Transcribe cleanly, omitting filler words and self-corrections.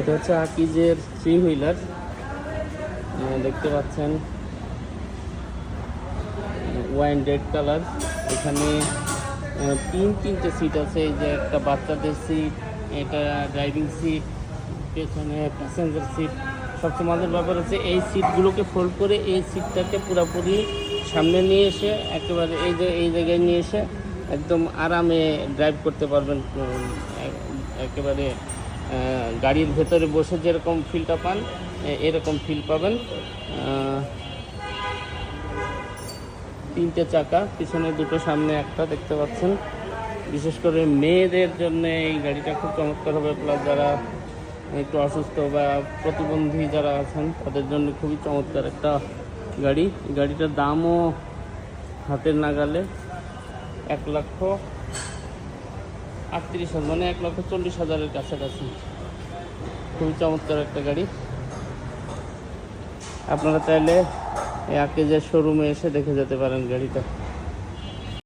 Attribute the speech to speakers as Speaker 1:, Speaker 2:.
Speaker 1: এটা হচ্ছে আকিজের 3 হুইলার, দেখতে পাচ্ছেন ওয়াইন রেড কালার। এখানে তিনটে সিট আছে। এই যে একটা বাচ্চাদের সিট, এটা ড্রাইভিং সিট, পেছনে প্যাসেঞ্জার সিট। সবচেয়ে মজার ব্যাপার হচ্ছে এই সিটগুলোকে ফোল্ড করে এই সিটটাকে পুরোপুরি সামনে নিয়ে এসে একেবারে এই জায়গায় নিয়ে এসে একদম আরামে ড্রাইভ করতে পারবেন। একেবারে গাড়ির ভেতরে বসে যেরকম ফিলটা পান এরকম ফিল পাবেন। তিনটে চাকা, পিছনে দুটো, সামনে একটা, দেখতে পাচ্ছেন। বিশেষ করে মেয়েদের জন্য এই গাড়িটা খুব চমৎকার হবে। প্লাস যারা একটু অসুস্থ বা প্রতিবন্ধী যারা আছেন তাদের জন্য খুবই চমৎকার একটা গাড়ি। গাড়িটার দামও হাতের নাগালে, 1,38,000, মানে 1,40,000-এর কাছাকাছি। খুবই চমৎকার একটা গাড়ি। আপনারা চাইলে এই আকিজের শোরুমে এসে দেখে যেতে পারেন গাড়িটা।